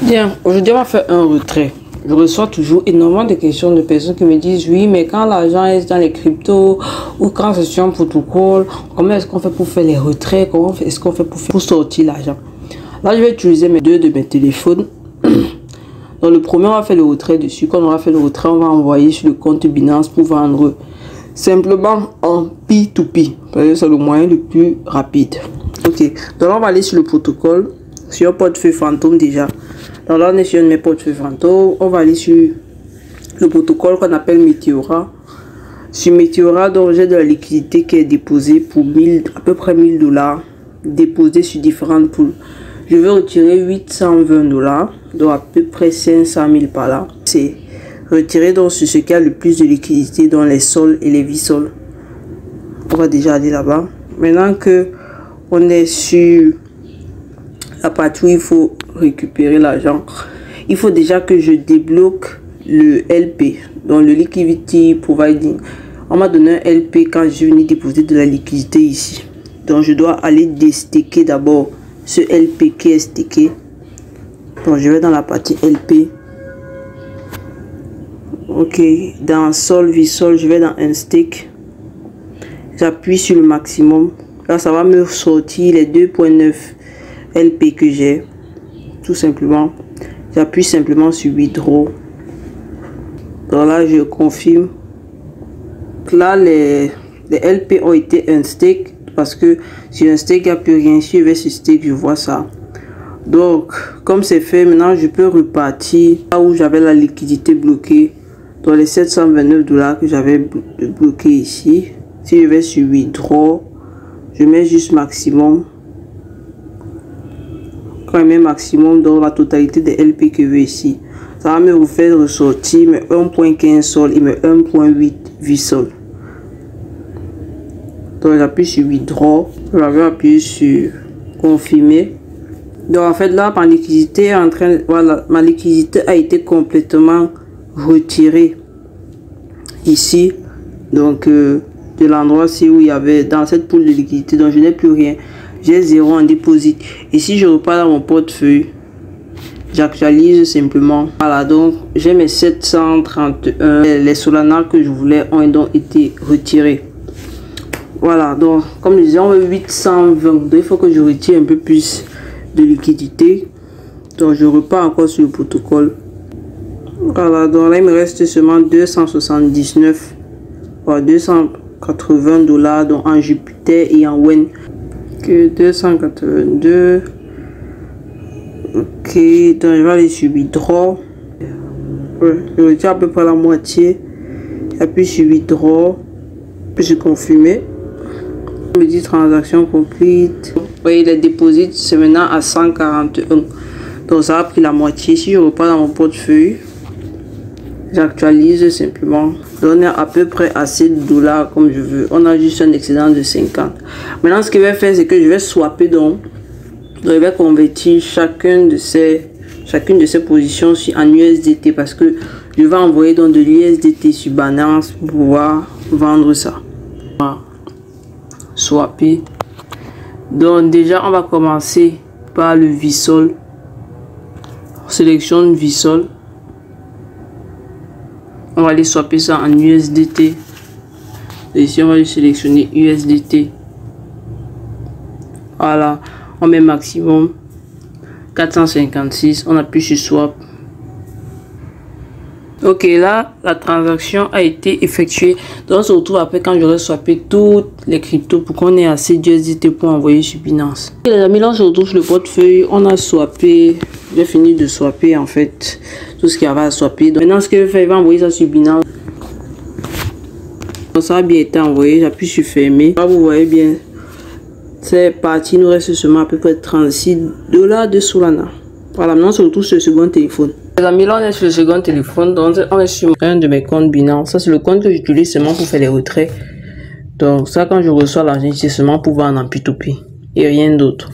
Bien, aujourd'hui on va faire un retrait. Je reçois toujours énormément de questions de personnes qui me disent oui, mais quand l'argent est dans les cryptos ou quand c'est sur un protocole, comment est-ce qu'on fait pour faire les retraits? Comment est-ce qu'on fait pour sortir l'argent? Là, je vais utiliser mes deux de mes téléphones. Dans le premier, on va faire le retrait dessus. Quand on va faire le retrait, on va envoyer sur le compte Binance pour vendre simplement en P2P. C'est le moyen le plus rapide. Ok, donc là, on va aller sur le protocole, sur un portefeuille fantôme déjà. Donc là, on est sur un de mes portefeuilles fantômes. On va aller sur le protocole qu'on appelle Meteora. Sur Meteora, donc j'ai de la liquidité qui est déposée pour à peu près 1000 $, déposée sur différentes poules. Je vais retirer 820 $, donc à peu près 500 000 par là. C'est retiré donc sur ce qui a le plus de liquidité dans les sols et les V-sols. On va déjà aller là-bas. Maintenant que on est sur la partie où il faut récupérer l'argent, il faut déjà que je débloque le LP, donc le Liquidity Providing. On m'a donné un LP quand je suis venu déposer de la liquidité ici. Donc je dois aller déstaker d'abord ce LP qui est stacké. Donc je vais dans la partie LP. Ok, dans Sol, V-Sol, je vais dans un stake. J'appuie sur le maximum. Là, ça va me sortir les 2.9 LP que j'ai. Tout simplement. J'appuie simplement sur Withdraw. Donc là, je confirme. Là, les LP ont été un stake. Parce que sur un stake, il n'y a plus rien. Si je vais sur stake, je vois ça. Donc, comme c'est fait, maintenant, je peux repartir là où j'avais la liquidité bloquée. Dans les 729 $ que j'avais bloqué ici. Si je vais sur Withdraw, je mets juste maximum. Quand je mets maximum dans la totalité des LP que je veux ici, ça va me refaire ressortir mes 1.15 sol et mes 1.8 V-sol. Donc j'appuie sur Withdraw, je vais appuyer sur confirmer. Donc en fait là ma liquidité est en train, voilà, ma liquidité a été complètement retirée ici. Donc de l'endroit où il y avait dans cette poule de liquidité, donc je n'ai plus rien. J'ai 0 en dépôt. Et si je repars dans mon portefeuille, j'actualise simplement. Voilà, donc j'ai mes 731. Les Solana que je voulais ont donc été retirés. Voilà, donc comme je disais, on veut 820. Donc il faut que je retire un peu plus de liquidité. Donc je repars encore sur le protocole. Voilà, donc là il me reste seulement 279. Voilà, 280 $, donc en Jupiter et en Wen. Que 282. Ok, donc je vais aller sur Withdraw. Je retire à peu près la moitié. J'appuie sur Withdraw. Puis je confirme. Je me dit transaction complete. Vous voyez, les déposits c'est maintenant à 141. Donc ça a pris la moitié. Si je repars dans mon portefeuille, j'actualise simplement. On a à peu près assez de $ comme je veux. On a juste un excédent de 50. Maintenant, ce que je vais faire, c'est que je vais swapper donc. Je vais convertir chacune de ces positions en USDT parce que je vais envoyer donc de l'USDT sur Binance pour pouvoir vendre ça. Swapper. Donc déjà, on va commencer par le V-Sol. On sélectionne V-Sol. On va aller swapper ça en USDT. Et ici, on va sélectionner USDT. Voilà. On met maximum 456. On appuie sur swap. Ok, là, la transaction a été effectuée. Donc, on se retrouve après quand j'aurai swappé toutes les cryptos pour qu'on ait assez d'USDT pour envoyer sur Binance. Et les amis, là, on se retrouve sur le portefeuille. On a swappé. J'ai fini de swapper en fait tout ce qu'il y avait à swapper. Donc, maintenant, ce que je vais faire, je vais envoyer ça sur Binance. Donc, ça a bien été envoyé. J'appuie sur fermer. Là, vous voyez bien, c'est parti. Il nous reste seulement à peu près 36 $ de Solana. Voilà, maintenant, on se retrouve sur le second téléphone. Les amis, là, on est sur le second téléphone. Donc, on est sur un de mes comptes Binance. Ça, c'est le compte que j'utilise seulement pour faire les retraits. Donc, ça, quand je reçois l'argent, c'est seulement pour vendre en P2P et rien d'autre.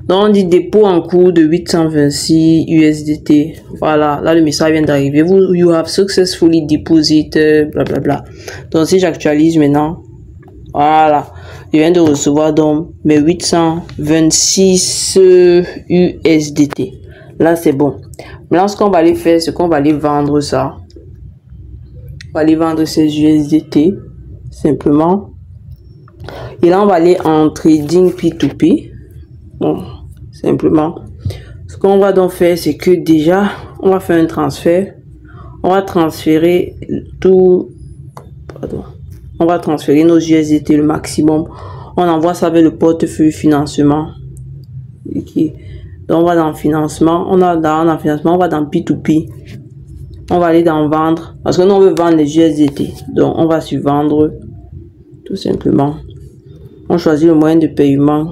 Donc, on dit dépôt en cours de 826 USDT. Voilà, là, le message vient d'arriver. You have successfully deposited, blablabla. Donc, si j'actualise maintenant, voilà, je viens de recevoir donc mes 826 USDT. Là, c'est bon. Maintenant, ce qu'on va aller faire, c'est qu'on va aller vendre ça. On va aller vendre ces USDT, simplement. Et là, on va aller en trading P2P. Bon, simplement. Ce qu'on va donc faire, c'est que déjà, on va faire un transfert. On va transférer tout. Pardon. On va transférer nos USDT le maximum. On envoie ça vers le portefeuille financement. Okay. Donc, on va dans financement. On va dans financement. On va dans P2P. On va aller dans vendre. Parce que nous, on veut vendre les USDT. Donc, on va sur vendre. Tout simplement. On choisit le moyen de paiement.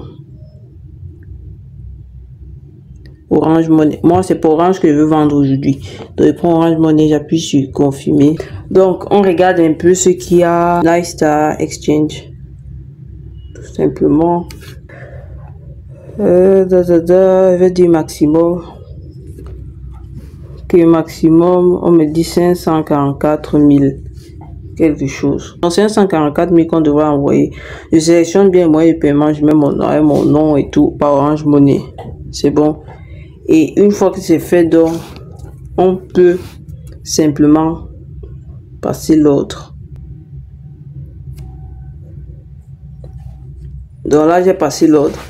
Orange Money. Moi, c'est pour Orange que je veux vendre aujourd'hui. Donc, je prends Orange Money, j'appuie sur confirmer. Donc, on regarde un peu ce qu'il y a. Lifestyle Exchange. Tout simplement. Je vais dire maximum. Que maximum, on me dit 544 000. Quelque chose. Donc, 544 000 qu'on devrait envoyer. Je sélectionne bien le moyen de paiement. Je mets mon nom et tout par Orange Money. C'est bon. Et une fois que c'est fait, donc, on peut simplement passer l'ordre. Donc là, j'ai passé l'ordre.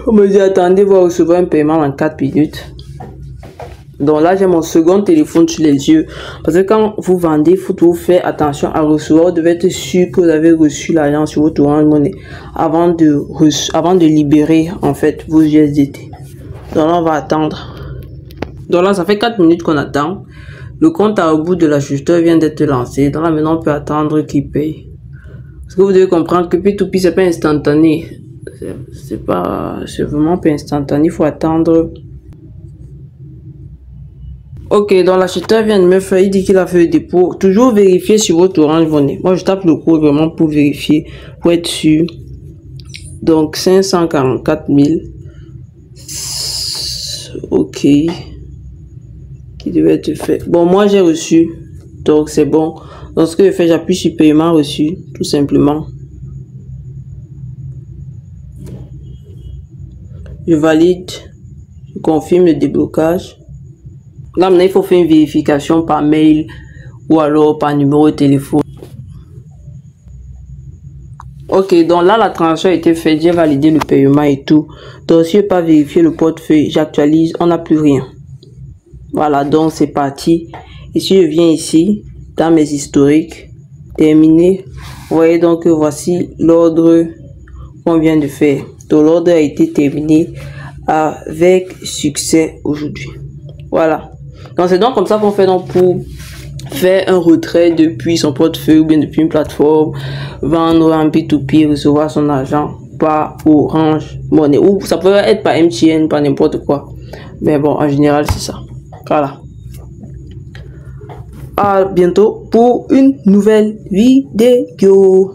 On me dit, attendez, vous recevrez un paiement en 4 minutes. Donc là, j'ai mon second téléphone sur les yeux. Parce que quand vous vendez, il faut toujours faire attention à recevoir. Vous devez être sûr que vous avez reçu l'argent sur votre Orange Money avant de libérer, en fait, vos USDT. Donc là, on va attendre. Donc là, ça fait 4 minutes qu'on attend. Le compte à rebours de l'ajusteur vient d'être lancé. Donc là, maintenant, on peut attendre qu'il paye. Parce que vous devez comprendre que P2P, c'est pas instantané. C'est vraiment pas instantané. Il faut attendre. Ok, donc l'acheteur vient de me faire, il dit qu'il a fait le dépôt. Toujours vérifier sur votre Orange Money. Moi, je tape le code vraiment pour vérifier, pour être sûr. Donc, 544 000. Ok. Qui devait être fait. Bon, moi, j'ai reçu. Donc, c'est bon. Donc, ce que je fais, j'appuie sur paiement reçu, tout simplement. Je valide. Je confirme le déblocage. Là, maintenant, il faut faire une vérification par mail ou alors par numéro de téléphone. Ok, donc là, la transaction a été faite. J'ai validé le paiement et tout. Donc, si je n'ai pas vérifié le portefeuille, j'actualise, on n'a plus rien. Voilà, donc c'est parti. Et si je viens ici, dans mes historiques, terminé, vous voyez donc que voici l'ordre qu'on vient de faire. Donc, l'ordre a été terminé avec succès aujourd'hui. Voilà. Donc, c'est donc comme ça qu'on fait donc pour faire un retrait depuis son portefeuille ou bien depuis une plateforme, vendre en P2P, recevoir son argent par Orange Money. Ou ça peut être par MTN, par n'importe quoi. Mais bon, en général, c'est ça. Voilà. À bientôt pour une nouvelle vidéo.